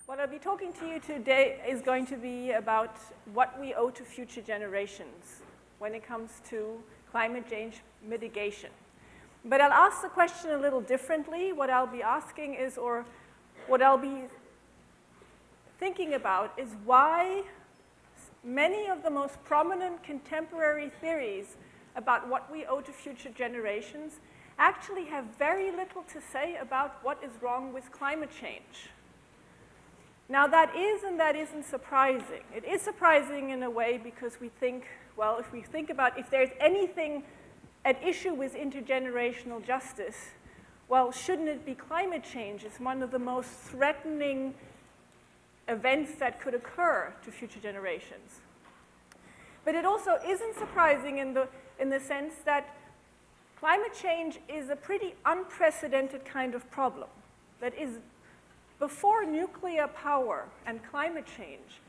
What I'll be talking to you today is going to be about what we owe to future generations when it comes to climate change mitigation. But I'll ask the question a little differently. What I'll be asking is, or what I'll be thinking about is why many of the most prominent contemporary theories about what we owe to future generations actually have very little to say about what is wrong with climate change. Now that is and that isn't surprising. It is surprising in a way because we think, well, if we think about if there's anything at issue with intergenerational justice, well, shouldn't it be climate change? It's one of the most threatening events that could occur to future generations. But it also isn't surprising in the sense that climate change is a pretty unprecedented kind of problem. That is, before nuclear power and climate change,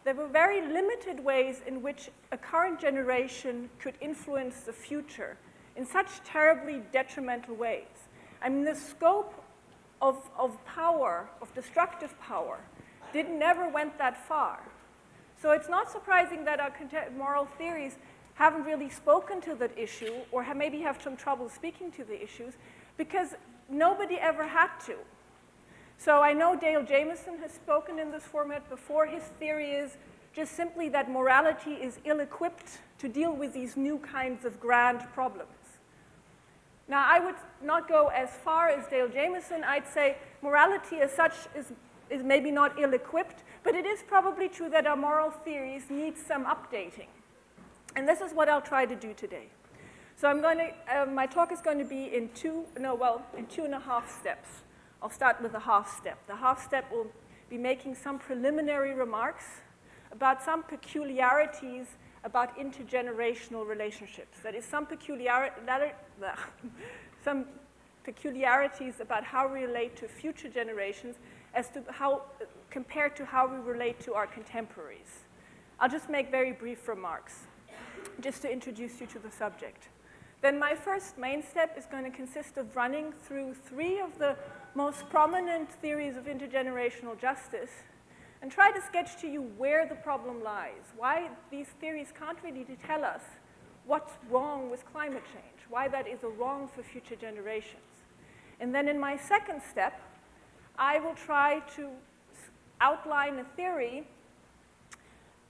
there were very limited ways in which a current generation could influence the future in such terribly detrimental ways. I mean, the scope of power, of destructive power, never went that far. So it's not surprising that our moral theories haven't really spoken to that issue, or maybe have some trouble speaking to the issues, because nobody ever had to. So I know Dale Jamieson has spoken in this format before. His theory is just simply that morality is ill-equipped to deal with these new kinds of grand problems. Now, I would not go as far as Dale Jamieson. I'd say morality as such is maybe not ill-equipped, but it is probably true that our moral theories need some updating. And this is what I'll try to do today. So my talk is going to be in two and a half steps. I'll start with the half step. The half step will be making some preliminary remarks about some peculiarities about intergenerational relationships. That is, some peculiarities about how we relate to future generations as to how, compared to how we relate to our contemporaries. I'll just make very brief remarks, just to introduce you to the subject. Then my first main step is going to consist of running through three of the most prominent theories of intergenerational justice and try to sketch to you where the problem lies, why these theories can't really tell us what's wrong with climate change, why that is a wrong for future generations. And then in my second step, I will try to outline a theory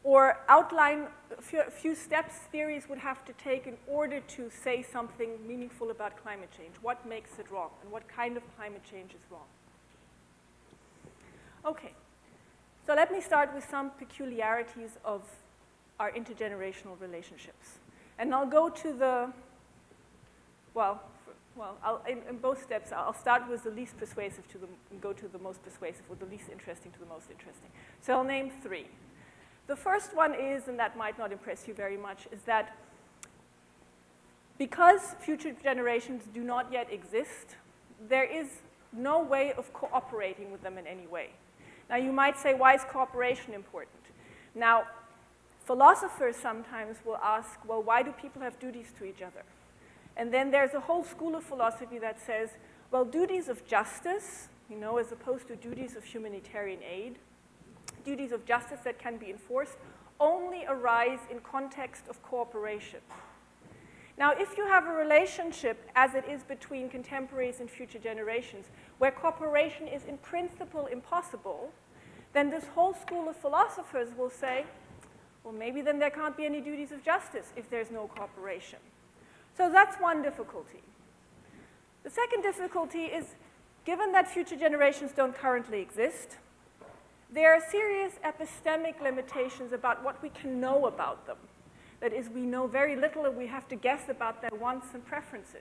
or outline a few steps theories would have to take in order to say something meaningful about climate change. What makes it wrong, and what kind of climate change is wrong? Okay, so let me start with some peculiarities of our intergenerational relationships. And I'll go to the, in both steps, I'll start with the least persuasive and go to the most persuasive, or the least interesting to the most interesting. So I'll name three. The first one is, and that might not impress you very much, is that because future generations do not yet exist, there is no way of cooperating with them in any way. Now, you might say, why is cooperation important? Now, philosophers sometimes will ask, well, why do people have duties to each other? And then there's a whole school of philosophy that says, well, duties of justice, as opposed to duties of humanitarian aid, duties of justice that can be enforced only arise in context of cooperation. Now, if you have a relationship, as it is between contemporaries and future generations, where cooperation is in principle impossible, then this whole school of philosophers will say, well, maybe then there can't be any duties of justice if there's no cooperation. So that's one difficulty. The second difficulty is, given that future generations don't currently exist, there are serious epistemic limitations about what we can know about them. That is, we know very little and we have to guess about their wants and preferences.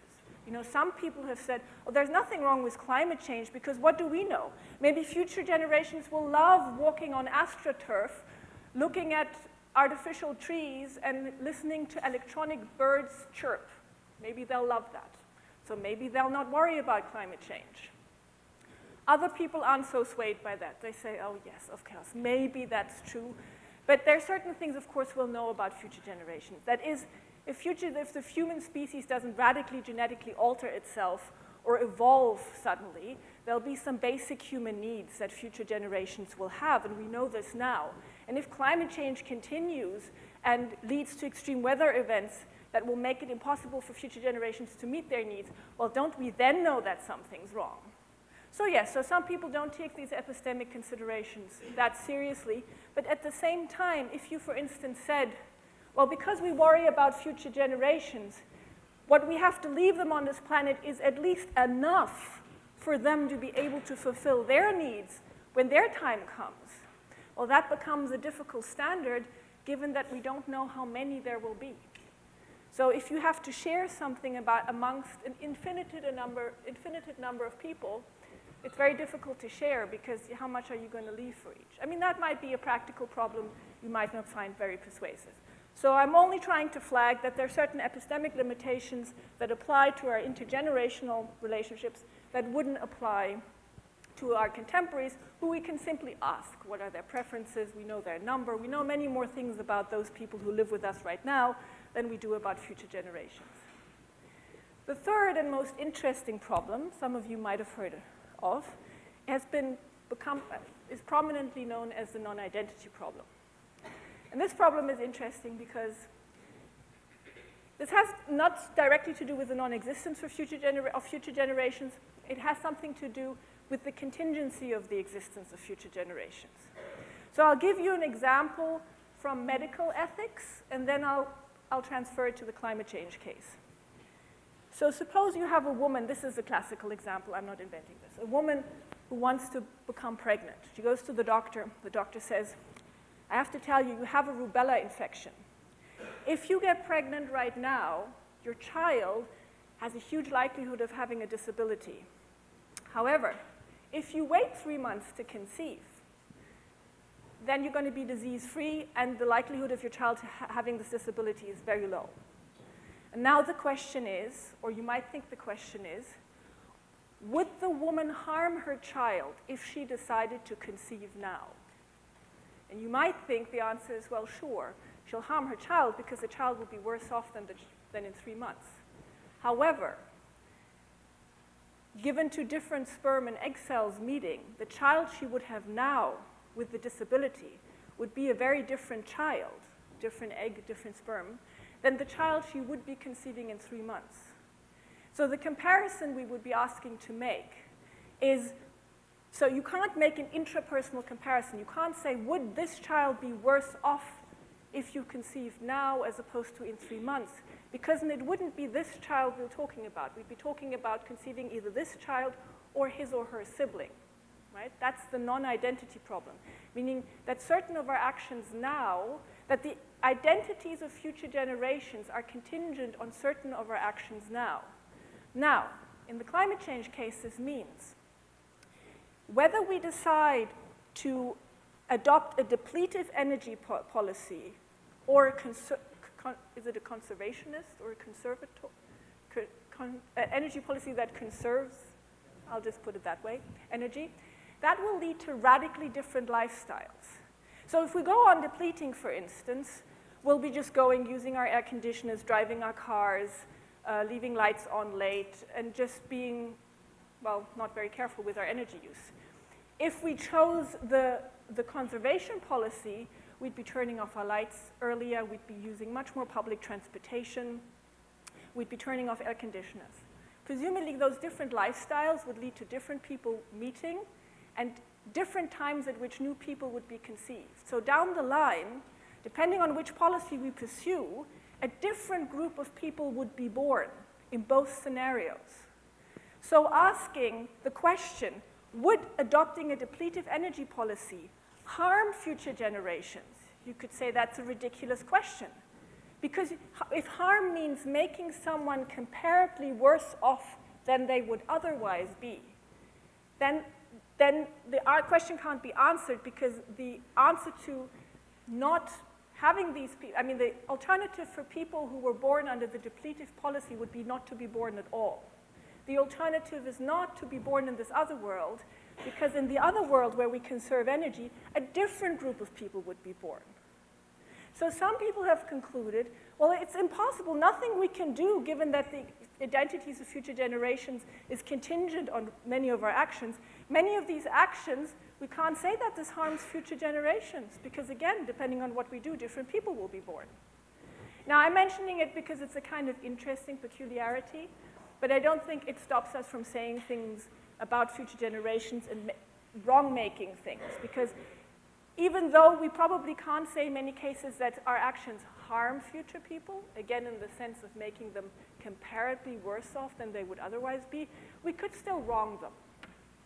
Some people have said, oh, there's nothing wrong with climate change because what do we know? Maybe future generations will love walking on astroturf, looking at artificial trees and listening to electronic birds chirp. Maybe they'll love that. So maybe they'll not worry about climate change. Other people aren't so swayed by that. They say, oh, yes, of course, maybe that's true. But there are certain things, of course, we'll know about future generations. That is, if the human species doesn't radically genetically alter itself, or evolve suddenly, there'll be some basic human needs that future generations will have, and we know this now. And if climate change continues and leads to extreme weather events that will make it impossible for future generations to meet their needs, well, don't we then know that something's wrong? So yes, so some people don't take these epistemic considerations that seriously, but at the same time, if you, for instance, said, well, because we worry about future generations, what we have to leave them on this planet is at least enough for them to be able to fulfill their needs when their time comes. Well, that becomes a difficult standard given that we don't know how many there will be. So if you have to share something about amongst an infinite number of people, it's very difficult to share because how much are you going to leave for each? I mean, that might be a practical problem you might not find very persuasive. So I'm only trying to flag that there are certain epistemic limitations that apply to our intergenerational relationships that wouldn't apply to our contemporaries, who we can simply ask what are their preferences. We know their number. We know many more things about those people who live with us right now than we do about future generations. The third and most interesting problem, some of you might have heard of, is prominently known as the non-identity problem. And this problem is interesting because this has not directly to do with the non-existence of future generations. It has something to do with the contingency of the existence of future generations. So I'll give you an example from medical ethics, and then I'll transfer it to the climate change case. So suppose you have a woman, this is a classical example, I'm not inventing this, a woman who wants to become pregnant. She goes to the doctor says, I have to tell you, you have a rubella infection. If you get pregnant right now, your child has a huge likelihood of having a disability. However, if you wait 3 months to conceive, then you're going to be disease-free, and the likelihood of your child having this disability is very low. And now the question is, or you might think the question is, would the woman harm her child if she decided to conceive now? And you might think the answer is, well, sure, she'll harm her child because the child will be worse off than in 3 months. However, given two different sperm and egg cells meeting, the child she would have now with the disability would be a very different child, different egg, different sperm, than the child she would be conceiving in 3 months. So the comparison we would be asking to make is, so you can't make an intrapersonal comparison. You can't say, would this child be worse off if you conceive now as opposed to in 3 months? Because it wouldn't be this child we're talking about. We'd be talking about conceiving either this child or his or her sibling, right? That's the non-identity problem, meaning that certain of our actions now, that the identities of future generations are contingent on certain of our actions now. Now, in the climate change case, this means whether we decide to adopt a depletive energy policy or is it a conservationist or a energy policy that conserves, I'll just put it that way, energy, that will lead to radically different lifestyles. So if we go on depleting, for instance, we'll be just using our air conditioners, driving our cars, leaving lights on late, and just being, well, not very careful with our energy use. If we chose the conservation policy, we'd be turning off our lights earlier, we'd be using much more public transportation, we'd be turning off air conditioners. Presumably those different lifestyles would lead to different people meeting and different times at which new people would be conceived. So down the line, depending on which policy we pursue, a different group of people would be born in both scenarios. So asking the question, would adopting a depletive energy policy harm future generations? You could say that's a ridiculous question. Because if harm means making someone comparably worse off than they would otherwise be, then our question can't be answered, because the answer to not having these people, I mean, the alternative for people who were born under the depletive policy would be not to be born at all. The alternative is not to be born in this other world, because in the other world where we conserve energy, a different group of people would be born. So some people have concluded, well, it's impossible, nothing we can do given that the identities of future generations is contingent on many of our actions. Many of these actions, we can't say that this harms future generations because, again, depending on what we do, different people will be born. Now, I'm mentioning it because it's a kind of interesting peculiarity, but I don't think it stops us from saying things about future generations and wrong-making things, because even though we probably can't say in many cases that our actions harm future people, again in the sense of making them comparably worse off than they would otherwise be, we could still wrong them,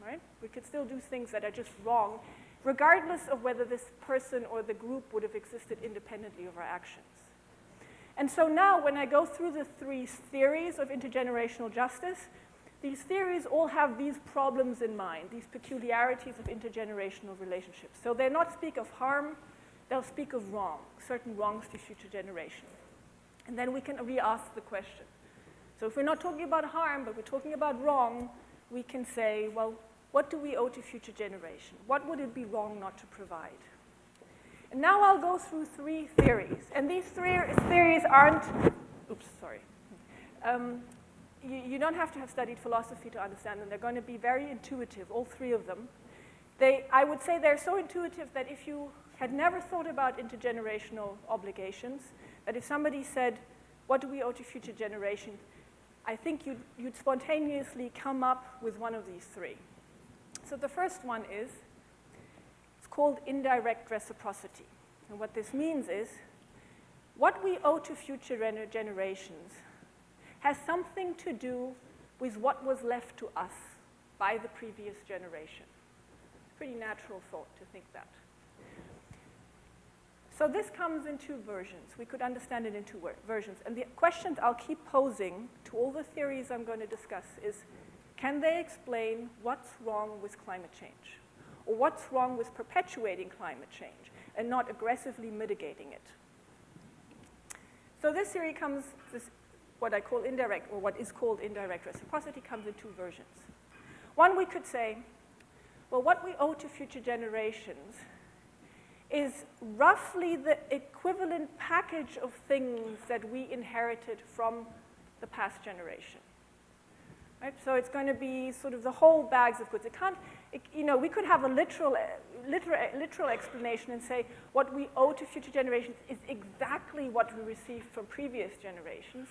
right? We could still do things that are just wrong, regardless of whether this person or the group would have existed independently of our actions. And so now when I go through the three theories of intergenerational justice, these theories all have these problems in mind, these peculiarities of intergenerational relationships. So they'll not speak of harm, they'll speak of wrong, certain wrongs to future generations. And then we can re-ask the question. So if we're not talking about harm, but we're talking about wrong, we can say, well, what do we owe to future generations? What would it be wrong not to provide? And now I'll go through three theories. And these three theories aren't, oops, sorry. You don't have to have studied philosophy to understand them. They're going to be very intuitive, all three of them. I would say they're so intuitive that if you had never thought about intergenerational obligations, that if somebody said, what do we owe to future generations, I think you'd spontaneously come up with one of these three. So the first one is, it's called indirect reciprocity. And what this means is, what we owe to future generations has something to do with what was left to us by the previous generation. Pretty natural thought to think that. So this comes in two versions. We could understand it in two versions. And the questions I'll keep posing to all the theories I'm going to discuss is, can they explain what's wrong with climate change? Or what's wrong with perpetuating climate change and not aggressively mitigating it? So this theory comes, what I call indirect, or what is called indirect reciprocity, comes in two versions. One, we could say, well, what we owe to future generations is roughly the equivalent package of things that we inherited from the past generation. Right? So it's going to be sort of the whole bags of goods. We could have a literal explanation and say what we owe to future generations is exactly what we received from previous generations.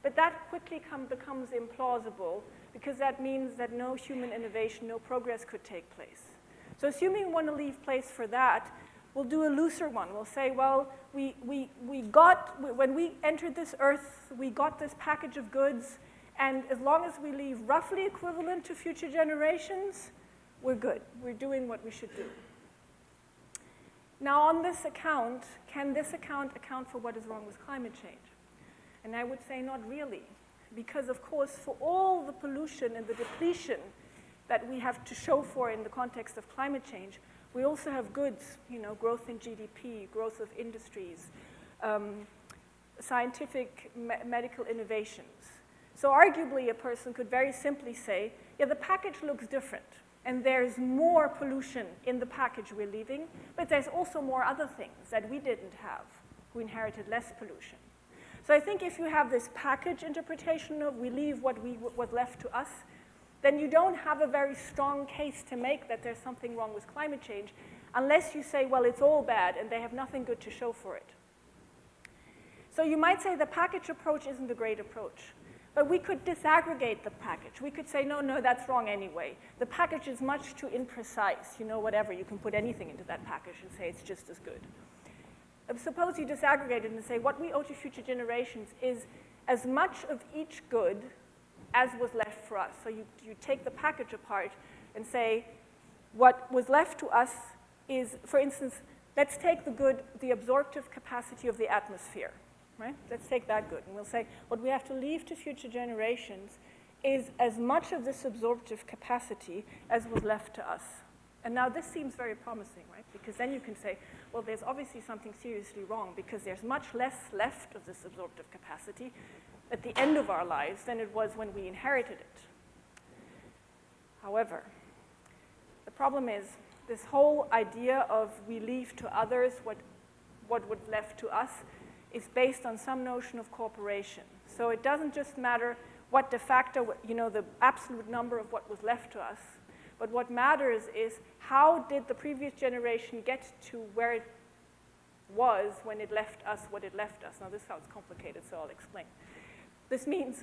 But that quickly becomes implausible because that means that no human innovation, no progress could take place. So assuming we want to leave place for that, we'll do a looser one. We'll say, well, when we entered this earth, we got this package of goods, and as long as we leave roughly equivalent to future generations, we're good. We're doing what we should do. Now on this account, can this account for what is wrong with climate change? And I would say not really, because of course for all the pollution and the depletion that we have to show for in the context of climate change, we also have goods, growth in GDP, growth of industries, scientific medical innovations. So arguably a person could very simply say, yeah, the package looks different, and there's more pollution in the package we're leaving, but there's also more other things that we didn't have, who inherited less pollution. So I think if you have this package interpretation of we leave what was left to us, then you don't have a very strong case to make that there's something wrong with climate change, unless you say, well, it's all bad, and they have nothing good to show for it. So you might say the package approach isn't a great approach, but we could disaggregate the package. We could say, no, that's wrong anyway. The package is much too imprecise, whatever. You can put anything into that package and say it's just as good. Suppose you disaggregate it and say what we owe to future generations is as much of each good as was left for us. So you take the package apart and say what was left to us is, for instance, let's take the good, the absorptive capacity of the atmosphere, right? Let's take that good. And we'll say what we have to leave to future generations is as much of this absorptive capacity as was left to us. And now this seems very promising, right? Because then you can say, well, there's obviously something seriously wrong because there's much less left of this absorptive capacity at the end of our lives than it was when we inherited it. However, the problem is this whole idea of we leave to others what was left to us is based on some notion of cooperation. So it doesn't just matter what de facto, the absolute number of what was left to us, but what matters is how did the previous generation get to where it was when it left us what it left us. Now this sounds complicated, so I'll explain. This means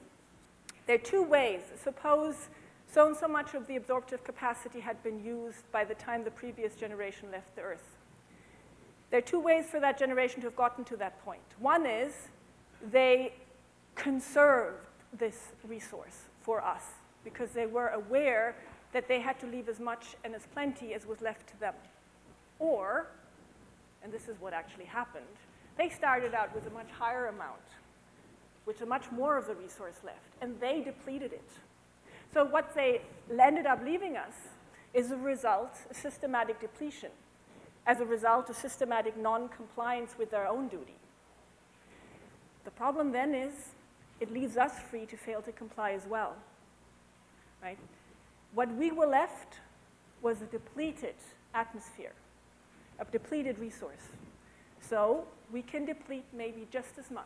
there are two ways. Suppose so and so much of the absorptive capacity had been used by the time the previous generation left the Earth. There are two ways for that generation to have gotten to that point. One is they conserved this resource for us because they were aware that they had to leave as much and as plenty as was left to them. Or, and this is what actually happened, they started out with a much higher amount, with much more of the resource left, and they depleted it. So what they ended up leaving us is a result, a systematic depletion, as a result of systematic non-compliance with their own duty. The problem then is it leaves us free to fail to comply as well, right? What we were left was a depleted atmosphere, a depleted resource. So we can deplete maybe just as much.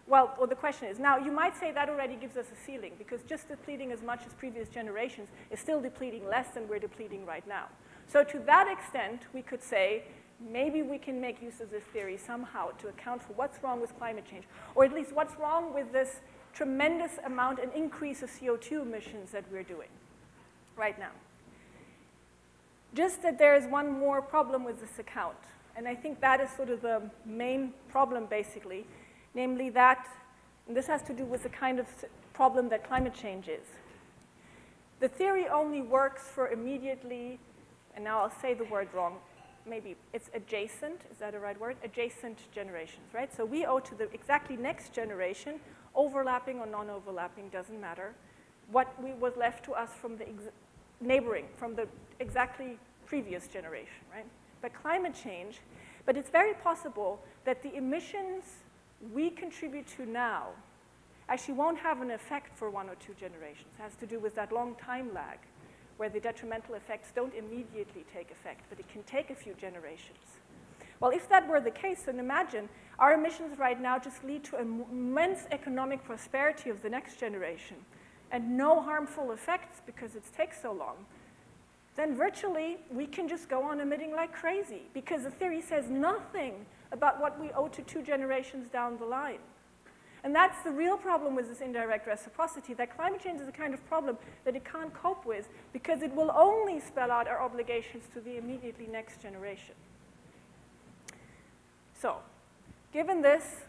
Well, the question is, now you might say that already gives us a ceiling because just depleting as much as previous generations is still depleting less than we're depleting right now. So to that extent, we could say, maybe we can make use of this theory somehow to account for what's wrong with climate change, or at least what's wrong with this tremendous amount and increase of CO2 emissions that we're doing right now. Just that there is one more problem with this account, and I think that is sort of the main problem basically, namely that, and this has to do with the kind of problem that climate change is. The theory only works for immediately, and now I'll say the word wrong, maybe it's adjacent, is that a right word? Adjacent generations, right? So we owe to the exactly next generation, overlapping or non-overlapping, doesn't matter, what was left to us from the neighboring, from the exactly previous generation, right? But climate change, but it's very possible that the emissions we contribute to now actually won't have an effect for 1 or 2 generations. It has to do with that long time lag, where the detrimental effects don't immediately take effect, but it can take a few generations. Well, if that were the case, then imagine our emissions right now just lead to immense economic prosperity of the next generation and no harmful effects because it takes so long. Then virtually, we can just go on emitting like crazy because the theory says nothing about what we owe to 2 generations down the line. And that's the real problem with this indirect reciprocity, that climate change is a kind of problem that it can't cope with because it will only spell out our obligations to the immediately next generation. So, given this,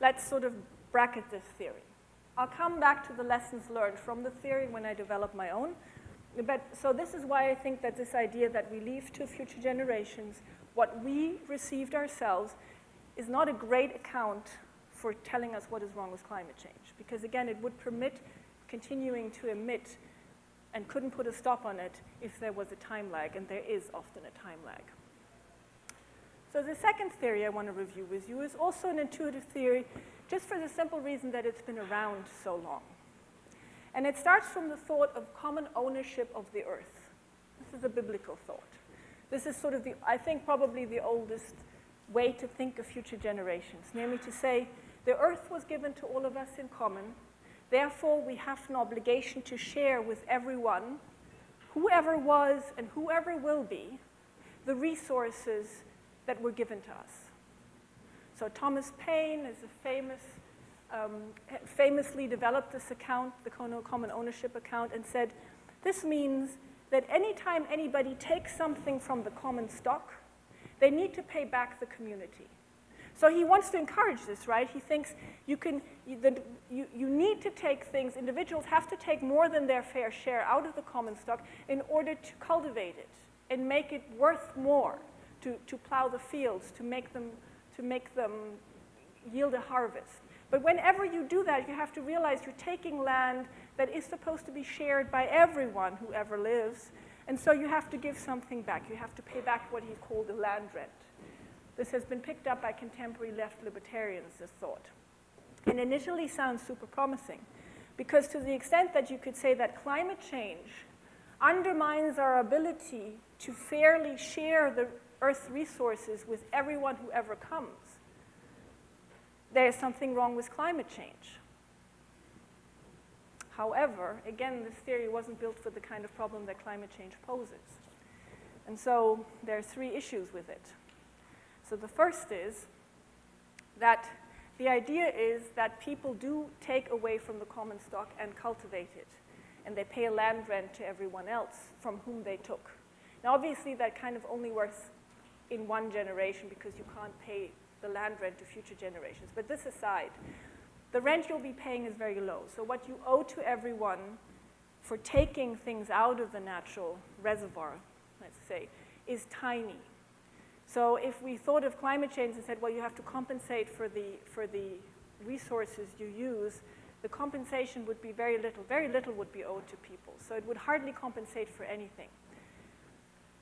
let's sort of bracket this theory. I'll come back to the lessons learned from the theory when I develop my own. But so this is why I think that this idea that we leave to future generations what we received ourselves is not a great account for telling us what is wrong with climate change. Because again, it would permit continuing to emit and couldn't put a stop on it if there was a time lag, and there is often a time lag. So the second theory I want to review with you is also an intuitive theory, just for the simple reason that it's been around so long. And it starts from the thought of common ownership of the earth. This is a biblical thought. This is sort of I think probably the oldest way to think of future generations, namely to say the earth was given to all of us in common, therefore we have an obligation to share with everyone, whoever was and whoever will be, the resources that were given to us. So Thomas Paine is famously developed this account, the common ownership account, and said, this means that anytime anybody takes something from the common stock, they need to pay back the community. So he wants to encourage this, right? He thinks you need to take things, individuals have to take more than their fair share out of the common stock in order to cultivate it and make it worth more, to plow the fields, to make them yield a harvest. But whenever you do that, you have to realize you're taking land that is supposed to be shared by everyone who ever lives, and so you have to give something back. You have to pay back what he called a land rent. This has been picked up by contemporary left libertarians, this thought. And initially sounds super promising, because to the extent that you could say that climate change undermines our ability to fairly share the Earth's resources with everyone who ever comes, there is something wrong with climate change. However, again, this theory wasn't built for the kind of problem that climate change poses. And so there are three issues with it. So the first is that the idea is that people do take away from the common stock and cultivate it. And they pay a land rent to everyone else from whom they took. Now, obviously, that kind of only works in one generation because you can't pay the land rent to future generations. But this aside, the rent you'll be paying is very low. So what you owe to everyone for taking things out of the natural reservoir, let's say, is tiny. So if we thought of climate change and said, well, you have to compensate for the resources you use, the compensation would be very little. Very little would be owed to people. So it would hardly compensate for anything.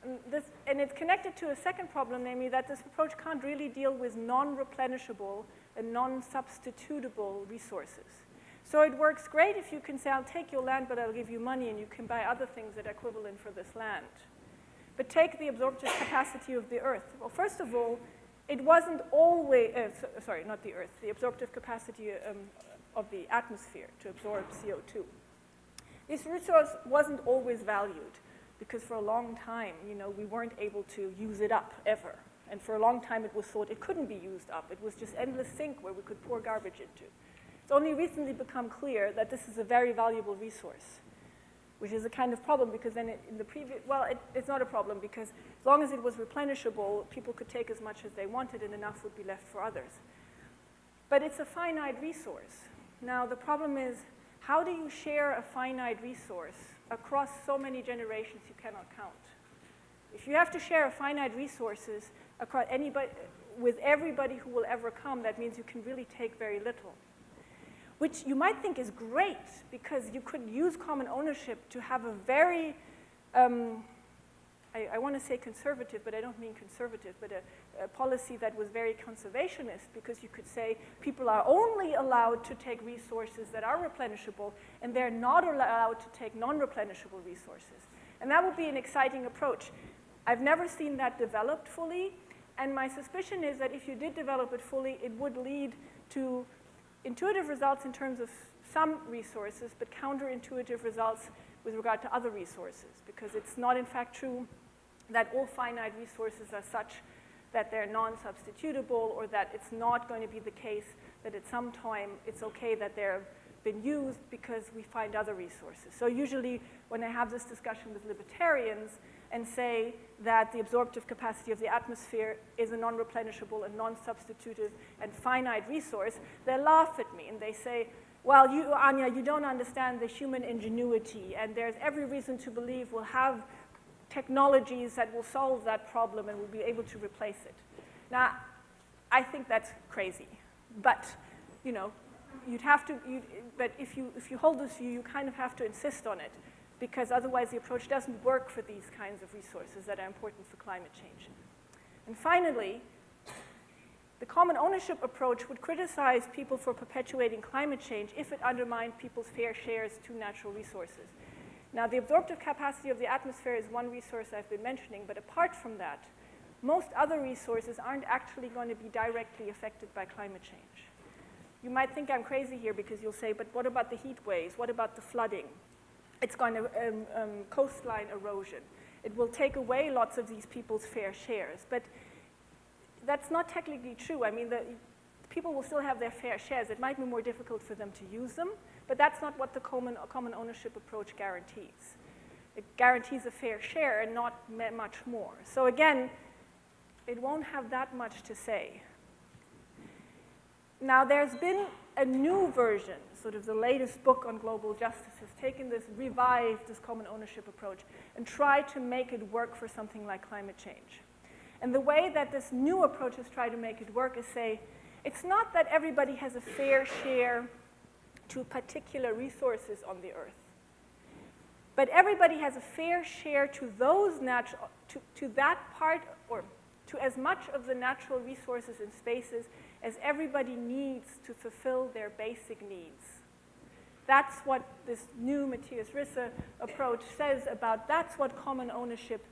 And it's connected to a second problem, namely that this approach can't really deal with non-replenishable and non-substitutable resources. So it works great if you can say, I'll take your land, but I'll give you money, and you can buy other things that are equivalent for this land. But take the absorptive capacity of the Earth. Well, first of all, it wasn't always, sorry, not the Earth, the absorptive capacity of the atmosphere to absorb CO2. This resource wasn't always valued because for a long time, we weren't able to use it up ever. And for a long time, it was thought it couldn't be used up. It was just endless sink where we could pour garbage into. It's only recently become clear that this is a very valuable resource, which is a kind of problem because then in the previous, well, it's not a problem because as long as it was replenishable, people could take as much as they wanted and enough would be left for others. But it's a finite resource. Now, the problem is, how do you share a finite resource across so many generations you cannot count? If you have to share a finite resources across with everybody who will ever come, that means you can really take very little, which you might think is great because you could use common ownership to have a very, I want to say conservative, but I don't mean conservative, but a policy that was very conservationist because you could say people are only allowed to take resources that are replenishable and they're not allowed to take non-replenishable resources. And that would be an exciting approach. I've never seen that developed fully, and my suspicion is that if you did develop it fully, it would lead to intuitive results in terms of some resources, but counterintuitive results with regard to other resources, because it's not in fact true that all finite resources are such that they're non-substitutable, or that it's not going to be the case that at some time it's okay that they're been used because we find other resources. So usually when I have this discussion with libertarians and say that the absorptive capacity of the atmosphere is a non-replenishable and non-substitutive and finite resource, they laugh at me and they say, well, you, Anja, you don't understand the human ingenuity, and there's every reason to believe we'll have technologies that will solve that problem and we'll be able to replace it. Now, I think that's crazy, but you'd have to. But if you hold this view, you kind of have to insist on it, because otherwise the approach doesn't work for these kinds of resources that are important for climate change. And finally, the common ownership approach would criticize people for perpetuating climate change if it undermined people's fair shares to natural resources. Now, the absorptive capacity of the atmosphere is one resource I've been mentioning, but apart from that, most other resources aren't actually going to be directly affected by climate change. You might think I'm crazy here because you'll say, but what about the heat waves? What about the flooding? It's going to coastline erosion. It will take away lots of these people's fair shares. But that's not technically true. I mean, people will still have their fair shares. It might be more difficult for them to use them, but that's not what the common ownership approach guarantees. It guarantees a fair share and not much more. So again, it won't have that much to say. Now, there's been a new version, sort of the latest book on global justice has taken this, revived this common ownership approach and tried to make it work for something like climate change. And the way that this new approach has tried to make it work is say, it's not that everybody has a fair share to particular resources on the Earth, but everybody has a fair share to those to that part, or to as much of the natural resources and spaces as everybody needs to fulfill their basic needs. That's what this new Matthias Risse approach says about, that's what common ownership,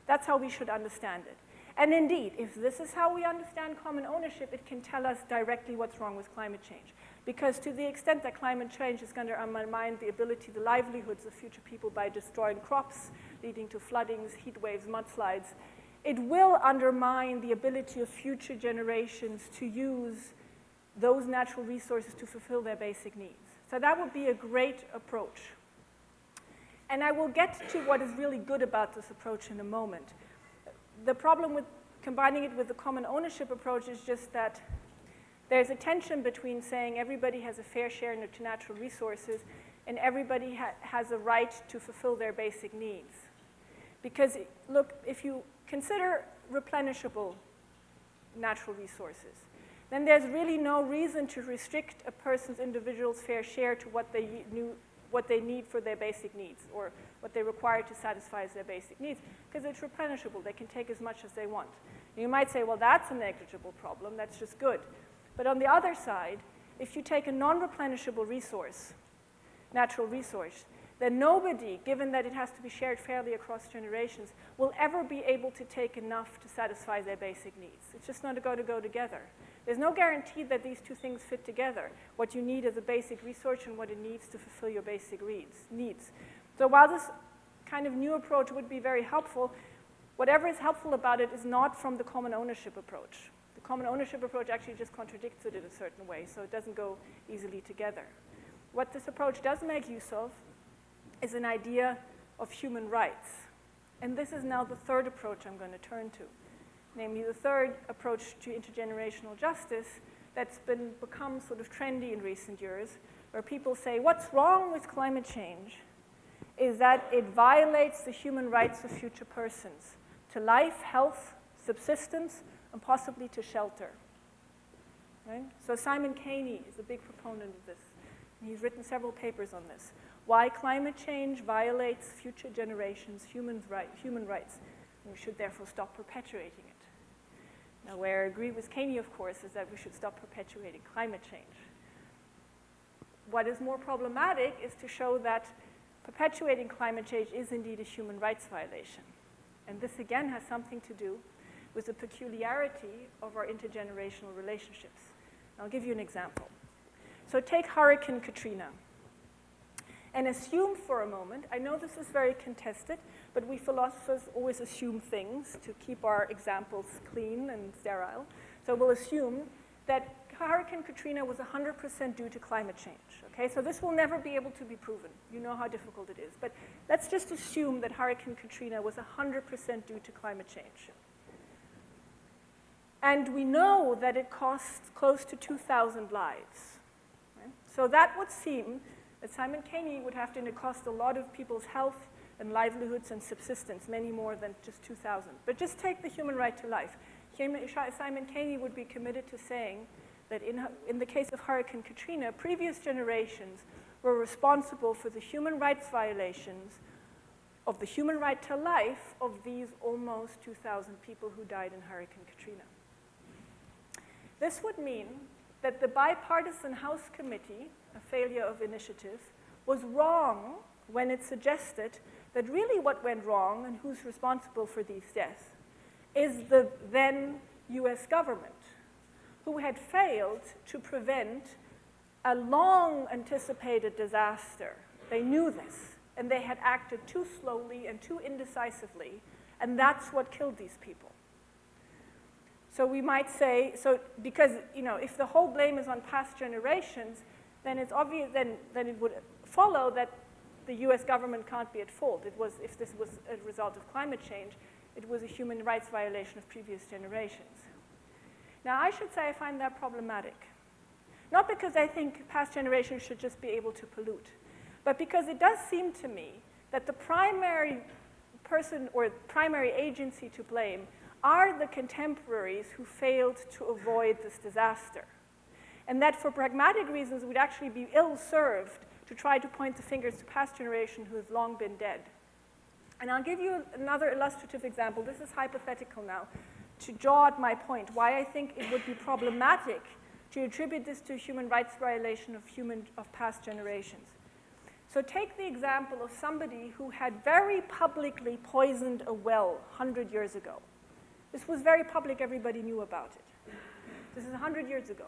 that's how we should understand it. And indeed, if this is how we understand common ownership, it can tell us directly what's wrong with climate change. Because to the extent that climate change is going to undermine the ability, the livelihoods of future people by destroying crops, leading to floodings, heat waves, mudslides, it will undermine the ability of future generations to use those natural resources to fulfill their basic needs. So that would be a great approach. And I will get to what is really good about this approach in a moment. The problem with combining it with the common ownership approach is just that there's a tension between saying everybody has a fair share in natural resources and everybody has a right to fulfill their basic needs. Because, look, if you consider replenishable natural resources, then there's really no reason to restrict a person's individual's fair share to what they need for their basic needs or what they require to satisfy their basic needs, because it's replenishable. They can take as much as they want. You might say, well, that's a negligible problem. That's just good. But on the other side, if you take a non-replenishable resource, natural resource, then nobody, given that it has to be shared fairly across generations, will ever be able to take enough to satisfy their basic needs. It's just not going to go together. There's no guarantee that these two things fit together, what you need as a basic resource and what it needs to fulfill your basic needs. So while this kind of new approach would be very helpful, whatever is helpful about it is not from the common ownership approach. The common ownership approach actually just contradicts it in a certain way, so it doesn't go easily together. What this approach does make use of is an idea of human rights. And this is now the third approach I'm going to turn to, namely the third approach to intergenerational justice that's become sort of trendy in recent years, where people say what's wrong with climate change is that it violates the human rights of future persons to life, health, subsistence, and possibly to shelter. Right? So Simon Caney is a big proponent of this. And he's written several papers on this. Why climate change violates future generations' human rights, and we should therefore stop perpetuating it. Now, where I agree with Caney, of course, is that we should stop perpetuating climate change. What is more problematic is to show that perpetuating climate change is indeed a human rights violation. And this, again, has something to do with the peculiarity of our intergenerational relationships. I'll give you an example. So take Hurricane Katrina. And assume for a moment, I know this is very contested, but we philosophers always assume things to keep our examples clean and sterile. So we'll assume that Hurricane Katrina was 100% due to climate change. Okay, so this will never be able to be proven. You know how difficult it is. But let's just assume that Hurricane Katrina was 100% due to climate change. And we know that it cost close to 2,000 lives. Right? So that would seem that Simon Caney would have to cost a lot of people's health and livelihoods and subsistence, many more than just 2,000. But just take the human right to life. Simon Caney would be committed to saying that in the case of Hurricane Katrina, previous generations were responsible for the human rights violations of the human right to life of these almost 2,000 people who died in Hurricane Katrina. This would mean that the bipartisan House Committee, a failure of initiative, was wrong when it suggested that really what went wrong and who's responsible for these deaths is the then US government, who had failed to prevent a long anticipated disaster. They knew this, and they had acted too slowly and too indecisively, and that's what killed these people. So we might say, so because, if the whole blame is on past generations, then it's obvious, then it would follow that the US government can't be at fault. If this was a result of climate change, it was a human rights violation of previous generations. Now, I should say I find that problematic. Not because I think past generations should just be able to pollute, but because it does seem to me that the primary person or primary agency to blame are the contemporaries who failed to avoid this disaster. And that for pragmatic reasons, we'd actually be ill-served to try to point the fingers to past generations who have long been dead. And I'll give you another illustrative example. This is hypothetical now, to draw out my point, why I think it would be problematic to attribute this to a human rights violation of past generations. So take the example of somebody who had very publicly poisoned a well 100 years ago. This was very public, everybody knew about it. This is 100 years ago.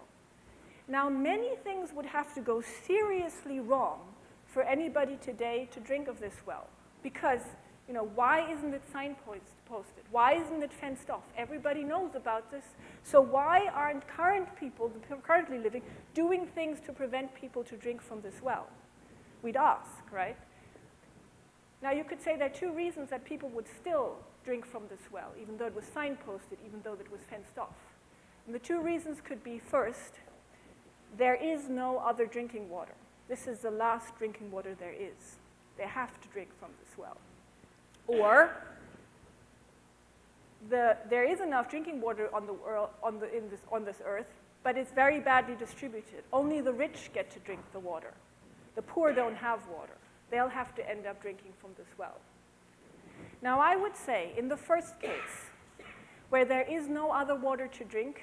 Now, many things would have to go seriously wrong for anybody today to drink of this well. Because, why isn't it signposted? Why isn't it fenced off? Everybody knows about this. So why aren't current people, the people currently living, doing things to prevent people to drink from this well? We'd ask, right? Now, you could say there are two reasons that people would still drink from this well, even though it was signposted, even though it was fenced off. And the two reasons could be, first, there is no other drinking water. This is the last drinking water there is. They have to drink from this well. Or there is enough drinking water on the world, on this earth, but it's very badly distributed. Only the rich get to drink the water. The poor don't have water. They'll have to end up drinking from this well. Now, I would say, in the first case, where there is no other water to drink,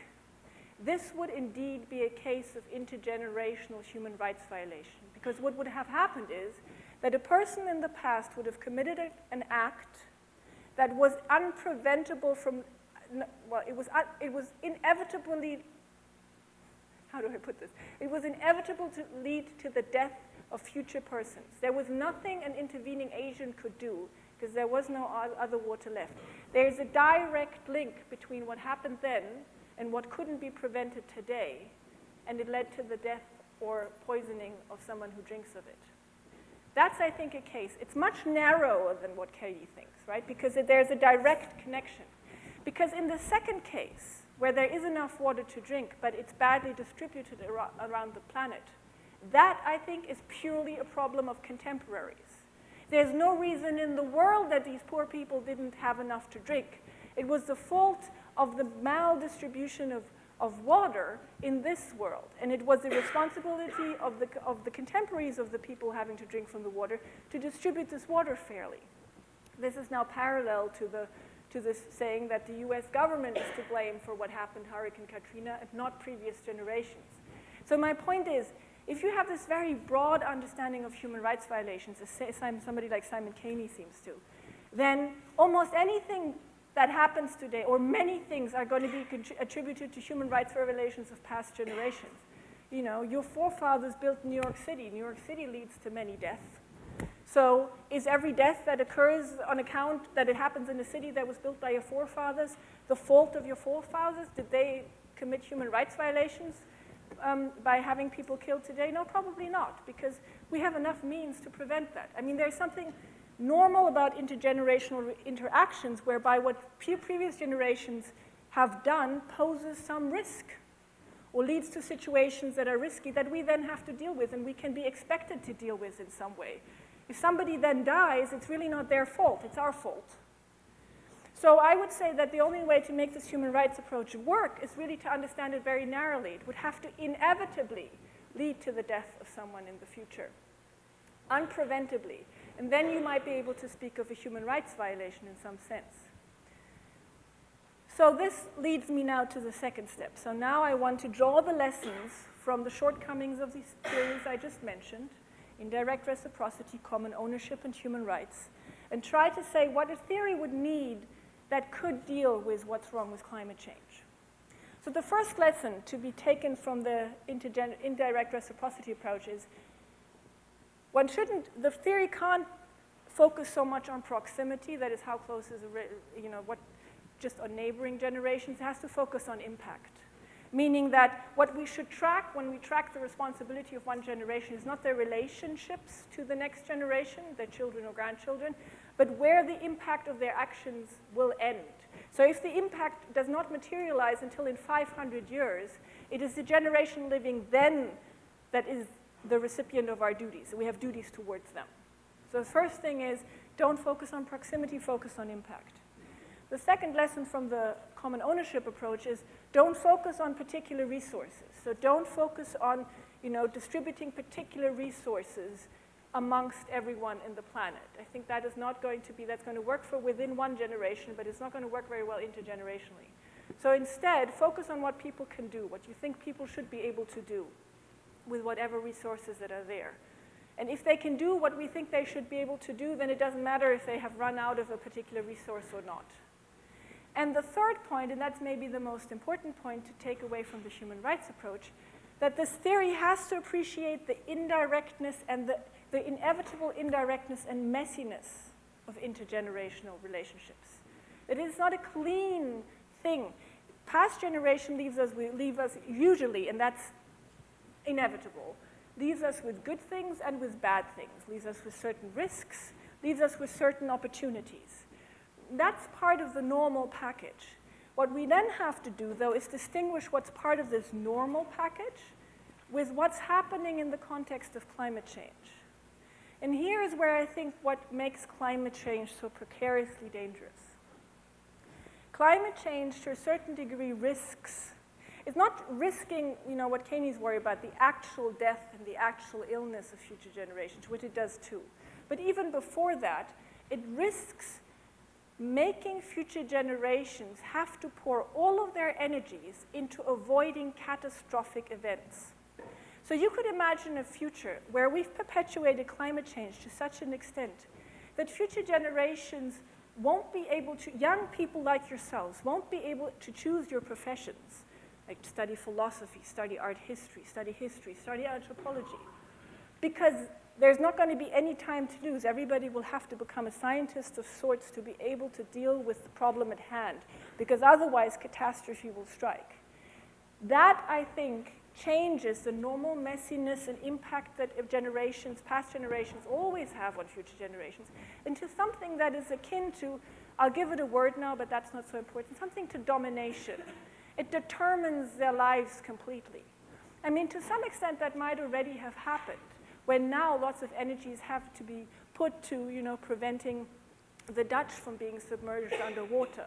this would indeed be a case of intergenerational human rights violation. Because what would have happened is that a person in the past would have committed an act that was unpreventable from, well, it was inevitably, how do I put this? It was inevitable to lead to the death of future persons. There was nothing an intervening agent could do because there was no other water left. There's a direct link between what happened then and what couldn't be prevented today, and it led to the death or poisoning of someone who drinks of it. That's, I think, a case. It's much narrower than what Kelly thinks, right? Because there's a direct connection. Because in the second case, where there is enough water to drink, but it's badly distributed around the planet, that, I think, is purely a problem of contemporaries. There's no reason in the world that these poor people didn't have enough to drink. It was the fault of the maldistribution of water in this world. And it was the responsibility of the contemporaries of the people having to drink from the water to distribute this water fairly. This is now parallel to this saying that the US government is to blame for what happened to Hurricane Katrina and not previous generations. So my point is, if you have this very broad understanding of human rights violations, as somebody like Simon Caney seems to, then almost anything that happens today, or many things, are going to be attributed to human rights violations of past generations. Your forefathers built New York City. New York City leads to many deaths. So is every death that occurs on account that it happens in a city that was built by your forefathers the fault of your forefathers? Did they commit human rights violations by having people killed today? No, probably not, because we have enough means to prevent that. I mean, there's something normal about intergenerational interactions whereby what previous generations have done poses some risk or leads to situations that are risky that we then have to deal with and we can be expected to deal with in some way. If somebody then dies, it's really not their fault, it's our fault. So I would say that the only way to make this human rights approach work is really to understand it very narrowly. It would have to inevitably lead to the death of someone in the future, unpreventably. And then you might be able to speak of a human rights violation in some sense. So this leads me now to the second step. So now I want to draw the lessons from the shortcomings of these theories I just mentioned, indirect reciprocity, common ownership, and human rights, and try to say what a theory would need that could deal with what's wrong with climate change. So the first lesson to be taken from the indirect reciprocity approach is the theory can't focus so much on proximity, that is how close is, just on neighboring generations. It has to focus on impact. Meaning that what we should track when we track the responsibility of one generation is not their relationships to the next generation, their children or grandchildren, but where the impact of their actions will end. So if the impact does not materialize until in 500 years, it is the generation living then that is the recipient of our duties. We have duties towards them. So the first thing is, don't focus on proximity, focus on impact. The second lesson from the common ownership approach is, don't focus on particular resources. So don't focus on, distributing particular resources amongst everyone in the planet. I think that is not going to be, that's going to work for within one generation, but it's not going to work very well intergenerationally. So instead, focus on what people can do, what you think people should be able to do with whatever resources that are there. And if they can do what we think they should be able to do, then it doesn't matter if they have run out of a particular resource or not. And the third point, and that's maybe the most important point to take away from the human rights approach, that this theory has to appreciate the indirectness and the inevitable indirectness and messiness of intergenerational relationships. That it is not a clean thing. Past generation leave us usually, and that's inevitable, leaves us with good things and with bad things, leaves us with certain risks, leaves us with certain opportunities. That's part of the normal package. What we then have to do, though, is distinguish what's part of this normal package with what's happening in the context of climate change. And here is where I think what makes climate change so precariously dangerous. Climate change, to a certain degree, risks. It's not risking, what Karnein's worried about, the actual death and the actual illness of future generations, which it does too. But even before that, it risks making future generations have to pour all of their energies into avoiding catastrophic events. So you could imagine a future where we've perpetuated climate change to such an extent that future generations won't be able to, young people like yourselves, won't be able to choose your professions, like study philosophy, study art history, study anthropology, because there's not going to be any time to lose. Everybody will have to become a scientist of sorts to be able to deal with the problem at hand, because otherwise catastrophe will strike. That, I think, changes the normal messiness and impact that past generations always have on future generations, into something that is akin to, I'll give it a word now, but that's not so important, something to domination. It determines their lives completely. I mean, to some extent, that might already have happened, when now lots of energies have to be put to, preventing the Dutch from being submerged underwater.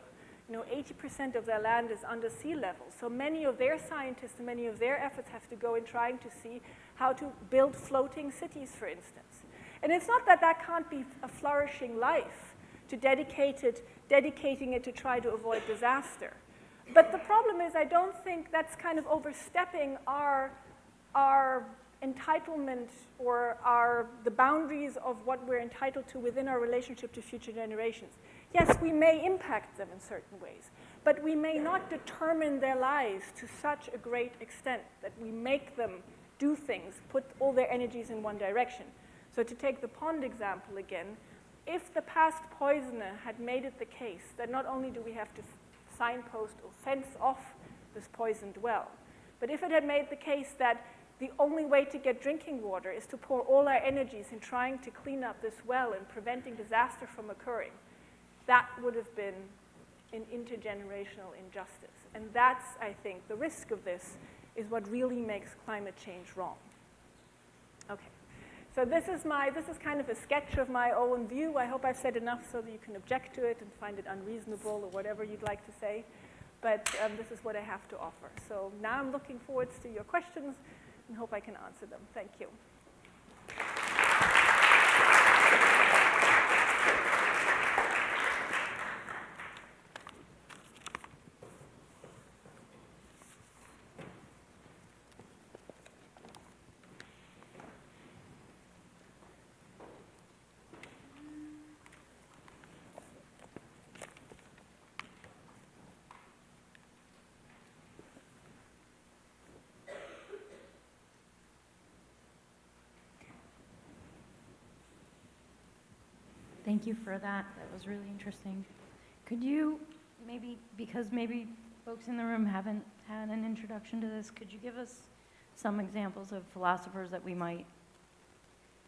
80% of their land is under sea level. So many of their scientists and many of their efforts have to go in trying to see how to build floating cities, for instance. And it's not that that can't be a flourishing life, to dedicating it to try to avoid disaster. But the problem is, I don't think that's kind of overstepping our entitlement or the boundaries of what we're entitled to within our relationship to future generations. Yes, we may impact them in certain ways, but we may not determine their lives to such a great extent that we make them do things, put all their energies in one direction. So to take the pond example again, if the past poisoner had made it the case that not only do we have to signpost or fence off this poisoned well, but if it had made the case that the only way to get drinking water is to pour all our energies in trying to clean up this well and preventing disaster from occurring, that would have been an intergenerational injustice. And that's, I think, the risk of this is what really makes climate change wrong. Okay, so this is kind of a sketch of my own view. I hope I've said enough so that you can object to it and find it unreasonable or whatever you'd like to say. But this is what I have to offer. So now I'm looking forward to your questions and hope I can answer them. Thank you. Thank you for that. That was really interesting. Could you because maybe folks in the room haven't had an introduction to this, could you give us some examples of philosophers that we might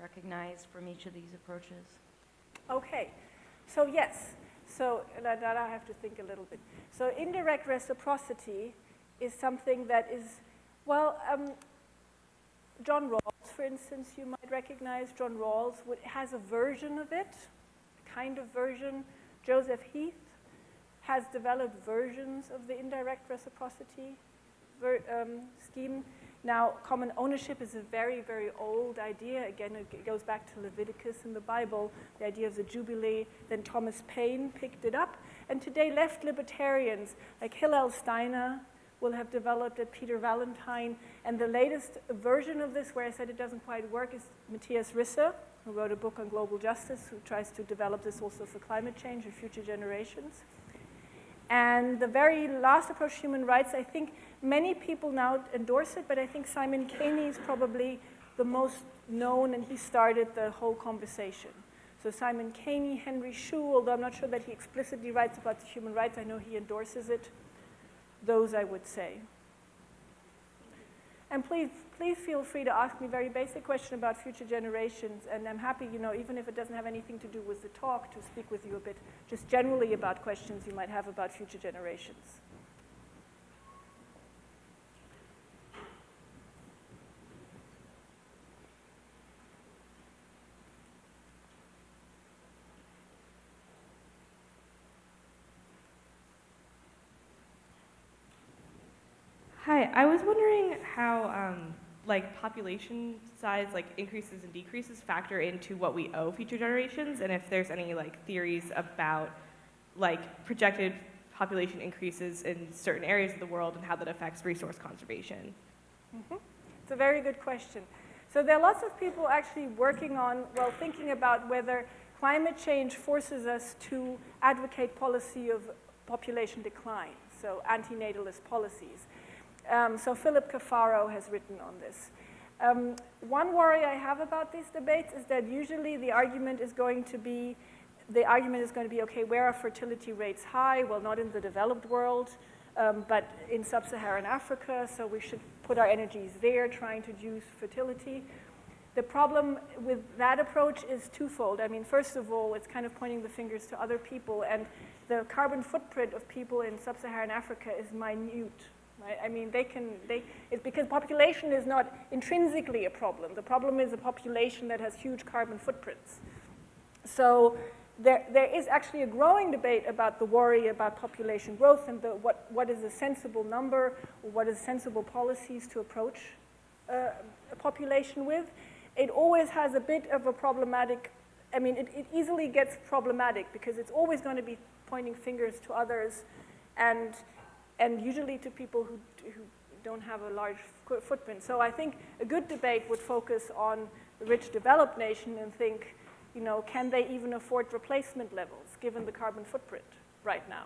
recognize from each of these approaches? Okay, so yes. So that I have to think a little bit. So indirect reciprocity is something that is, John Rawls, for instance, you might recognize. John Rawls has a version of it, kind of version. Joseph Heath has developed versions of the indirect reciprocity scheme. Now, common ownership is a very, very old idea. Again, it goes back to Leviticus in the Bible, the idea of the Jubilee. Then Thomas Paine picked it up. And today, left libertarians like Hillel Steiner will have developed it, Peter Valentine. And the latest version of this, where I said it doesn't quite work, is Matthias Risse, who wrote a book on global justice, who tries to develop this also for climate change and future generations. And the very last approach to human rights, I think many people now endorse it, but I think Simon Caney is probably the most known, and he started the whole conversation. So Simon Caney, Henry Shue, although I'm not sure that he explicitly writes about human rights, I know he endorses it. Those I would say. And please feel free to ask me very basic questions about future generations, and I'm happy, even if it doesn't have anything to do with the talk, to speak with you a bit, just generally about questions you might have about future generations. Hi, I was wondering how population size increases and decreases factor into what we owe future generations, and if there's any theories about projected population increases in certain areas of the world and how that affects resource conservation. Mm-hmm. It's a very good question. So there are lots of people actually working on, thinking about whether climate change forces us to advocate policy of population decline, so antinatalist policies. So Philip Cafaro has written on this. One worry I have about these debates is that usually the argument is going to be, okay, where are fertility rates high? Well, not in the developed world, but in sub-Saharan Africa, so we should put our energies there trying to reduce fertility. The problem with that approach is twofold. I mean, first of all, it's kind of pointing the fingers to other people, and the carbon footprint of people in sub-Saharan Africa is minute. Right? I mean, it's because population is not intrinsically a problem. The problem is a population that has huge carbon footprints. So there is actually a growing debate about the worry about population growth and what is a sensible number, or what is sensible policies to approach a population with. It always has a bit of a problematic, I mean, it easily gets problematic because it's always going to be pointing fingers to others, and usually to people who don't have a large footprint. So I think a good debate would focus on the rich developed nation and think, can they even afford replacement levels given the carbon footprint right now?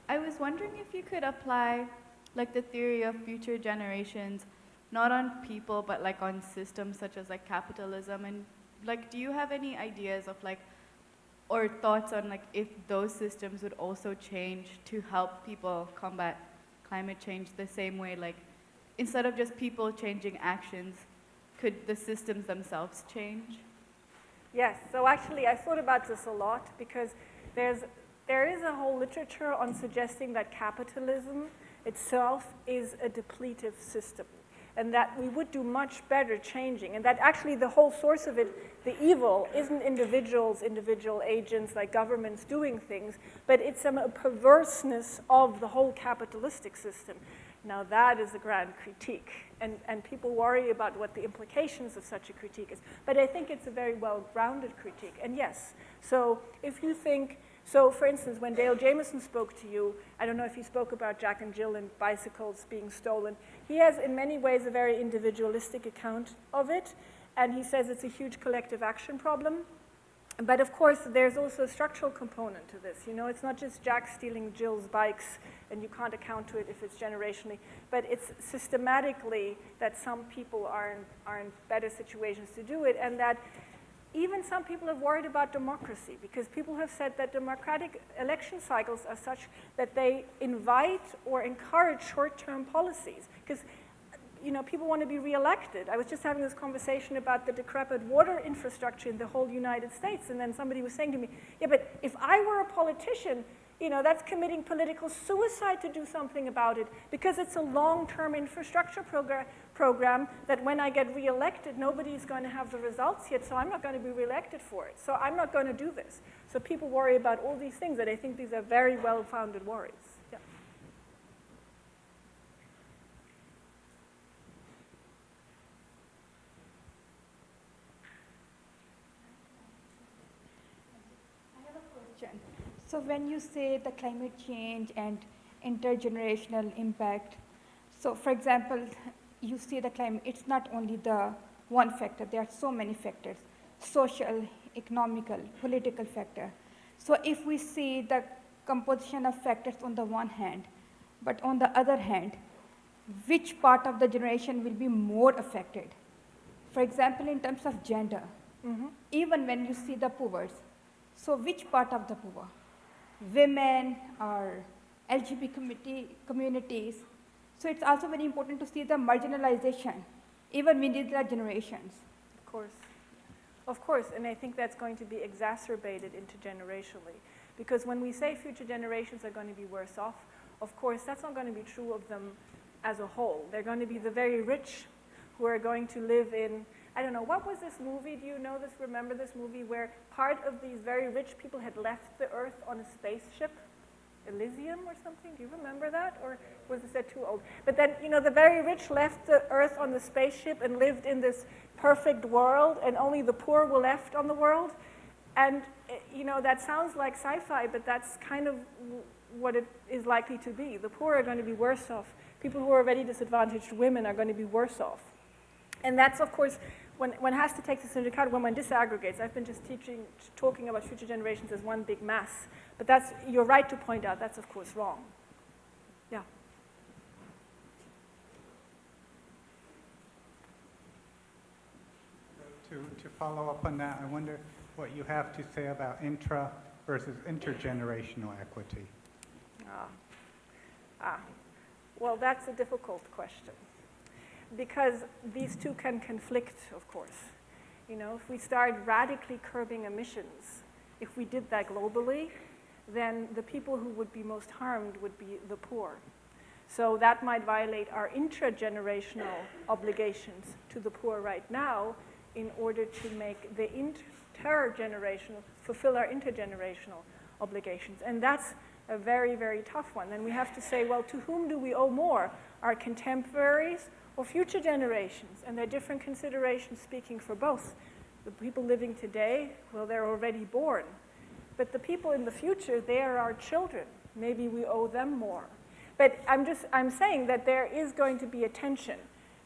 I was wondering if you could apply the theory of future generations, not on people, but on systems such as capitalism, and do you have any ideas of or thoughts on if those systems would also change to help people combat climate change the same way, instead of just people changing actions, could the systems themselves change? Yes, so actually I thought about this a lot because there is a whole literature on suggesting that capitalism itself is a depletive system, and that we would do much better changing, and that actually the whole source of it, the evil, isn't individual agents like governments doing things, but it's a perverseness of the whole capitalistic system. Now that is a grand critique, and people worry about what the implications of such a critique is, but I think it's a very well-grounded critique, and yes, so if you think, so for instance, when Dale Jameson spoke to you, I don't know if he spoke about Jack and Jill and bicycles being stolen. He has in many ways a very individualistic account of it, and he says it's a huge collective action problem. But of course, there's also a structural component to this. It's not just Jack stealing Jill's bikes, and you can't account to it if it's generationally, but it's systematically that some people are in better situations to do it, and that even some people have worried about democracy, because people have said that democratic election cycles are such that they invite or encourage short-term policies. Because people want to be reelected. I was just having this conversation about the decrepit water infrastructure in the whole United States, and then somebody was saying to me, yeah, but if I were a politician, that's committing political suicide to do something about it, because it's a long-term infrastructure program that when I get reelected, nobody's going to have the results yet, so I'm not going to be reelected for it. So I'm not going to do this. So people worry about all these things, and I think these are very well-founded worries. Yeah. I have a question. So when you say the climate change and intergenerational impact. So for example, you see the climate, it's not only the one factor, there are so many factors, social, economical, political factor. So if we see the composition of factors on the one hand, but on the other hand, which part of the generation will be more affected? For example, in terms of gender, even when you see the poor, so which part of the poor? Women or LGBT communities. So it's also very important to see the marginalization, even within the generations. Of course, and I think that's going to be exacerbated intergenerationally. Because when we say future generations are going to be worse off, of course, that's not going to be true of them as a whole. They're going to be the very rich who are going to live in, I don't know, what was this movie? Do you know this, remember this movie where part of these very rich people had left the Earth on a spaceship? Elysium or something? Do you remember that? Or was that too old? But then, you know, the very rich left the Earth on the spaceship and lived in this perfect world, and only the poor were left on the world. And, you know, that sounds like sci-fi, but that's kind of what it is likely to be. The poor are going to be worse off. People who are already disadvantaged, women, are going to be worse off. And that's, of course, one has to take this into account when one disaggregates. I've been just talking about future generations as one big mass. But that's, you're right to point out, that's of course wrong. Yeah. To follow up on that, I wonder what you have to say about intra versus intergenerational equity. Well, that's a difficult question, because these two can conflict, of course. You know, if we start radically curbing emissions, if we did that globally, then the people who would be most harmed would be the poor. So that might violate our intragenerational obligations to the poor right now in order to make the intergenerational, fulfill our intergenerational obligations. And that's a very, very tough one. And we have to say, well, to whom do we owe more? Our contemporaries or future generations? And there are different considerations speaking for both. The people living today, well, they're already born. But the people in the future, they are our children. Maybe we owe them more. But I'm saying that there is going to be a tension,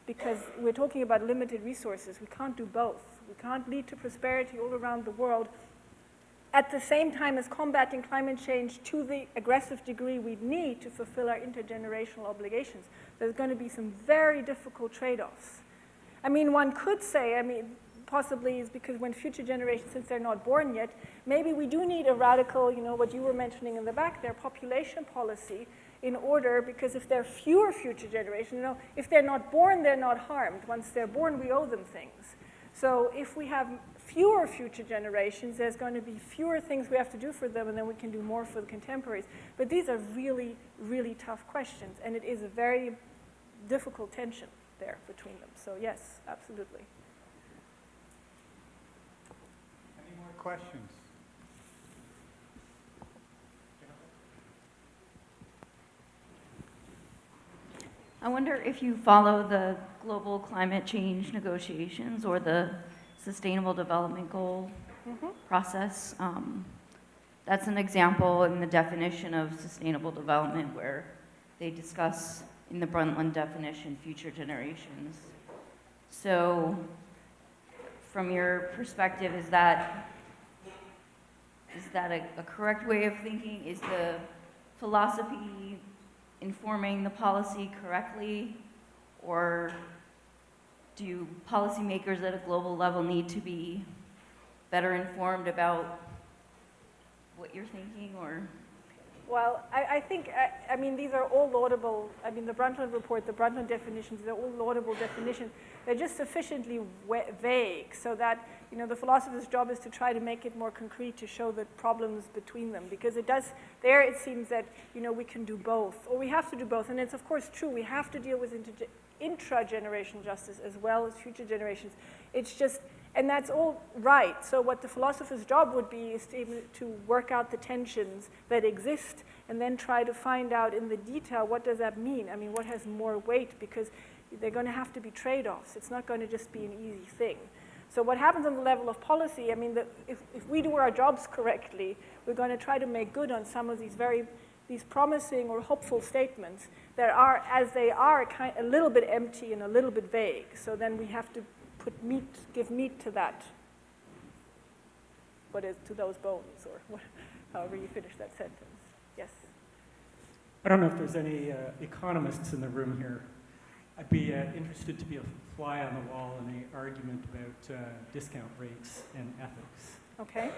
because we're talking about limited resources. We can't do both. We can't lead to prosperity all around the world at the same time as combating climate change to the aggressive degree we need to fulfill our intergenerational obligations. There's going to be some very difficult trade-offs. I mean, one could say, possibly is because when future generations, since they're not born yet, maybe we do need a radical, you know, what you were mentioning in the back there, population policy in order, because if there are fewer future generations, you know, if they're not born, they're not harmed. Once they're born, we owe them things. So if we have fewer future generations, there's going to be fewer things we have to do for them, and then we can do more for the contemporaries. But these are really, really tough questions, and it is a very difficult tension there between them. So yes, absolutely. Any more questions? I wonder if you follow the global climate change negotiations or the Sustainable Development Goal process. That's an example in the definition of sustainable development where they discuss in the Brundtland definition future generations. So from your perspective, is that a correct way of thinking? Is the philosophy informing the policy correctly, or do policymakers at a global level need to be better informed about what you're thinking, or? Well, I think, these are all laudable. The Brundtland report, the Brundtland definitions, they're all laudable definitions. They're just sufficiently vague so that, you know, the philosopher's job is to try to make it more concrete, to show the problems between them. Because it seems that, you know, we can do both, or we have to do both. And it's, of course, true. We have to deal with intragenerational justice as well as future generations. It's just, and that's all right. So what the philosopher's job would be is to work out the tensions that exist and then try to find out in the detail, what does that mean? What has more weight? Because they're going to have to be trade-offs. It's not going to just be an easy thing. So what happens on the level of policy, if we do our jobs correctly, we're going to try to make good on some of these very these promising or hopeful statements that are, as they are, a little bit empty and a little bit vague. So then we have to give meat to that, to those bones, or however you finish that sentence. Yes? I don't know if there's any economists in the room here. I'd be interested to be a fly on the wall in an argument about discount rates and ethics. Okay.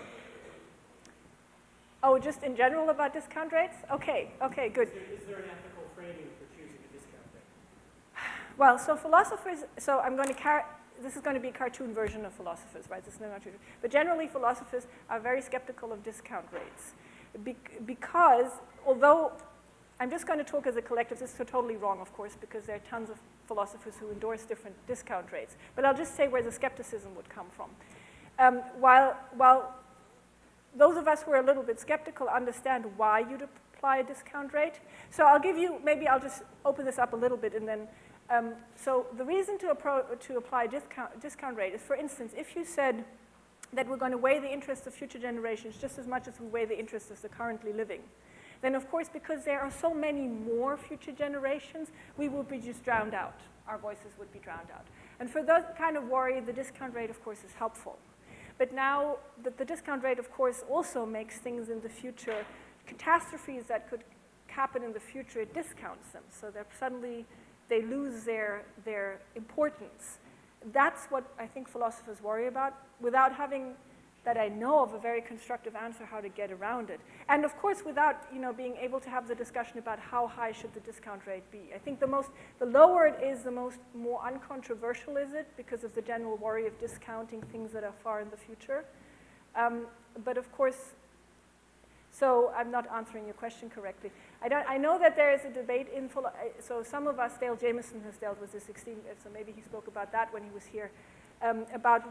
Oh, just in general about discount rates? Okay, good. Is there an ethical framing for choosing a discount rate? Well, so philosophers, so I'm going to this is going to be a cartoon version of philosophers, right? This is not true. But generally, philosophers are very skeptical of discount rates because, although I'm just going to talk as a collective, this is totally wrong, of course, because there are tons of philosophers who endorse different discount rates. But I'll just say where the skepticism would come from. While those of us who are a little bit skeptical understand why you'd apply a discount rate. So I'll give you, maybe I'll just open this up a little bit and then, so the reason to apply discount rate is, for instance, if you said that we're going to weigh the interests of future generations just as much as we weigh the interests of the currently living, then of course, because there are so many more future generations, we will be just drowned out. Our voices would be drowned out. And for that kind of worry, the discount rate, of course, is helpful. But now, the discount rate, of course, also makes things in the future, catastrophes that could happen in the future, it discounts them. So that suddenly they lose their importance. That's what I think philosophers worry about, without having, that I know of, a very constructive answer how to get around it. And of course, without being able to have the discussion about how high should the discount rate be. I think the lower it is, the more uncontroversial is it, because of the general worry of discounting things that are far in the future. But of course, so I'm not answering your question correctly. I know that there is a debate in, so some of us, Dale Jameson has dealt with this, so maybe he spoke about that when he was here, about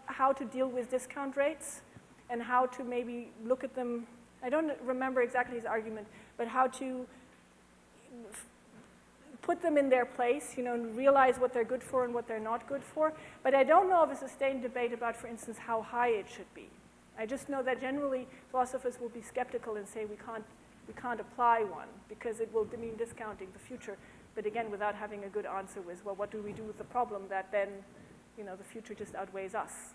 how to deal with discount rates and how to maybe look at them. I don't remember exactly his argument, but how to put them in their place, and realize what they're good for and what they're not good for. But I don't know of a sustained debate about, for instance, how high it should be. I just know that generally philosophers will be skeptical and say we can't apply one because it will mean discounting the future. But again, without having a good answer with, well, what do we do with the problem that then, the future just outweighs us?